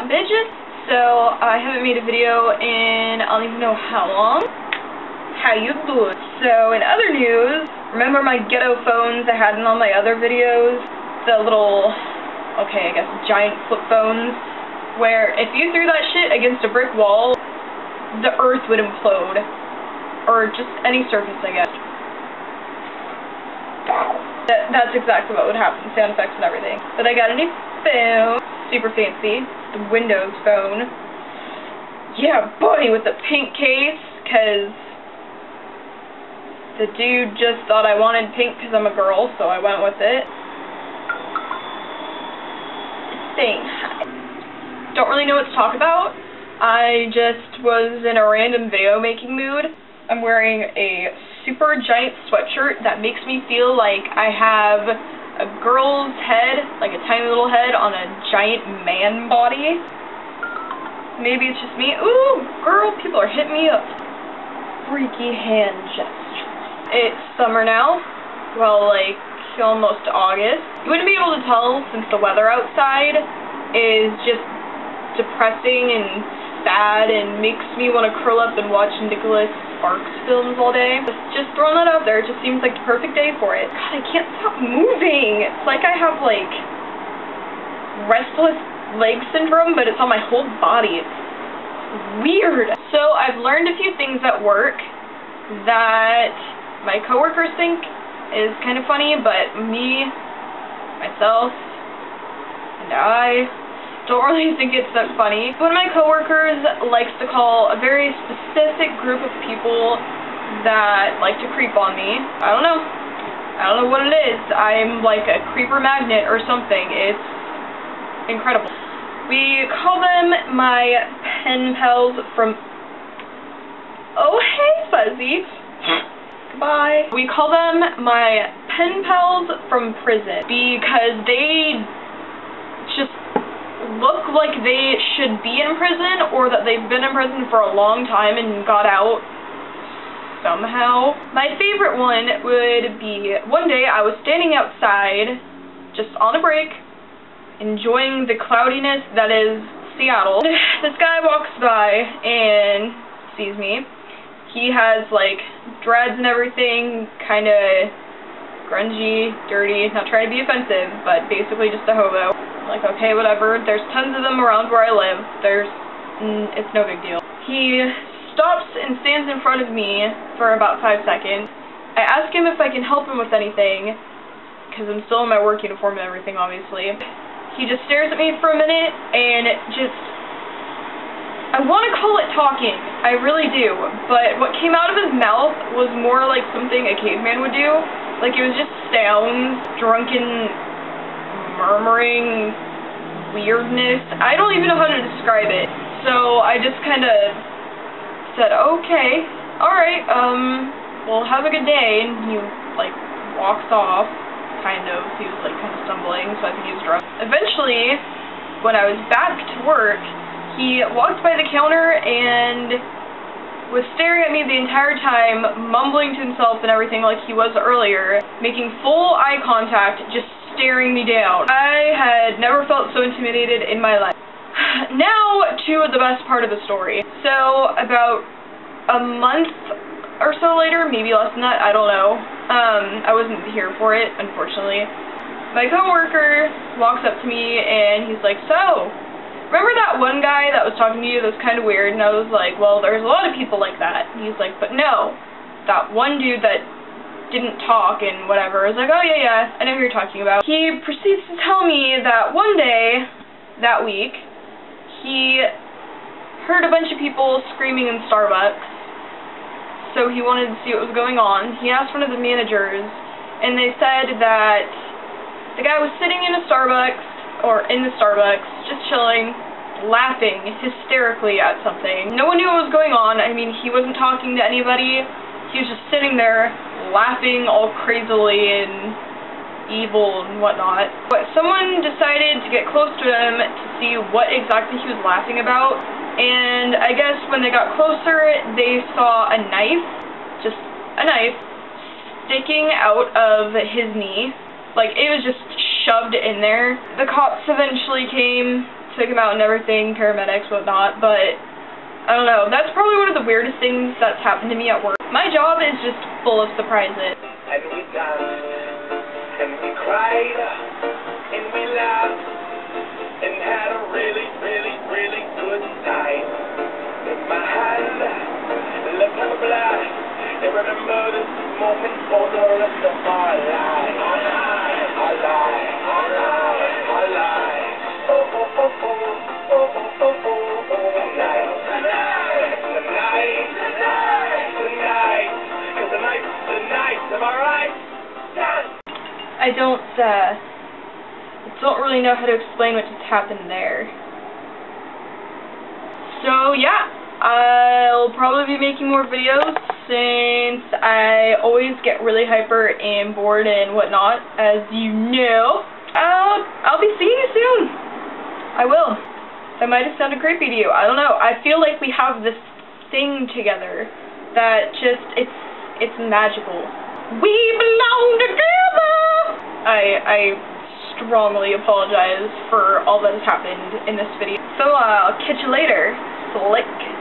up, bitches? So, I haven't made a video in I don't even know how long. How you doing? So, in other news, remember my ghetto phones I had in all my other videos? The little, okay, I guess giant flip phones, where if you threw that shit against a brick wall, the earth would implode. Or just any surface, I guess. That's exactly what would happen, sound effects and everything. But I got a new phone, super fancy, the Windows phone. Yeah, buddy, with the pink case, cause the dude just thought I wanted pink because I'm a girl, so I went with it. Saying hi. Don't really know what to talk about. I just was in a random video making mood. I'm wearing a super giant sweatshirt that makes me feel like I have a girl's head, like a tiny little head on a giant man body. Maybe it's just me. Ooh, girl, people are hitting me up. Freaky hand gestures. It's summer now. Well, like, almost August. You wouldn't be able to tell since the weather outside is just depressing and sad and makes me want to curl up and watch Nicholas Sparks films all day. Just throwing that out there. It just seems like the perfect day for it. God, I can't stop moving. It's like I have, like, restless leg syndrome, but it's on my whole body. It's weird. So I've learned a few things at work that my coworkers think is kind of funny, but me, myself, and I don't really think it's that funny. One of my coworkers likes to call a very specific group of people that like to creep on me. I don't know what it is. I'm like a creeper magnet or something. It's incredible. We call them my pen pals from... Oh, hey, Fuzzy. Goodbye. We call them my pen pals from prison because they just look like they should be in prison, or that they've been in prison for a long time and got out somehow. My favorite one would be, one day I was standing outside, just on a break, enjoying the cloudiness that is Seattle. This guy walks by and sees me. He has, like, dreads and everything, kinda grungy, dirty, not trying to be offensive, but basically just a hobo. Like, okay, whatever, there's tons of them around where I live, it's no big deal. He stops and stands in front of me for about 5 seconds. I ask him if I can help him with anything, because I'm still in my work uniform and everything, obviously. He just stares at me for a minute, and I want to call it talking, I really do, but what came out of his mouth was more like something a caveman would do. Like, it was just sounds, drunken murmuring weirdness. I don't even know how to describe it. So I just kind of said, okay, alright, well, have a good day. And he, like, walks off, kind of. He was, like, kind of stumbling, so I think he was drunk. Eventually, when I was back to work, he walked by the counter and was staring at me the entire time, mumbling to himself and everything like he was earlier, making full eye contact, just staring me down. I had never felt so intimidated in my life. Now to the best part of the story. So about a month or so later, maybe less than that, I don't know. I wasn't here for it, unfortunately. My coworker walks up to me and he's like, so, remember that one guy that was talking to you that was kind of weird? And I was like, well, there's a lot of people like that. And he's like, but no, that one dude that didn't talk and whatever. I was like, oh yeah, I know who you're talking about. He proceeds to tell me that one day, that week, he heard a bunch of people screaming in Starbucks, so he wanted to see what was going on. He asked one of the managers, and they said that the guy was sitting in the Starbucks, just chilling, laughing hysterically at something. No one knew what was going on. I mean, he wasn't talking to anybody. He was just sitting there, laughing all crazily and evil and whatnot. But someone decided to get close to him to see what exactly he was laughing about, and I guess when they got closer, they saw a knife, just a knife, sticking out of his knee. Like, it was just shoved in there. The cops eventually came, took him out and everything, paramedics, whatnot, but I don't know, that's probably one of the weirdest things that's happened to me at work. My job is just full of surprises. And we danced, and we cried, and we laughed, and had a really, really, really good time. In my hand, let's have a blast, and remember this moment for the rest of our lives. Our lives, our lives, our lives, our lives. Oh, oh, oh, oh, oh, oh, oh, oh, oh, tonight, tonight, tonight, tonight, tonight, 'cause tonight's the night, am I right? Yes! I don't really know how to explain what just happened there. So yeah, I'll probably be making more videos since I always get really hyper and bored and whatnot, as you know. I'll be seeing you soon. I will. That might have sounded creepy to you. I don't know. I feel like we have this thing together that just, it's magical. We belong together! I strongly apologize for all that has happened in this video. So, I'll catch you later. Slick.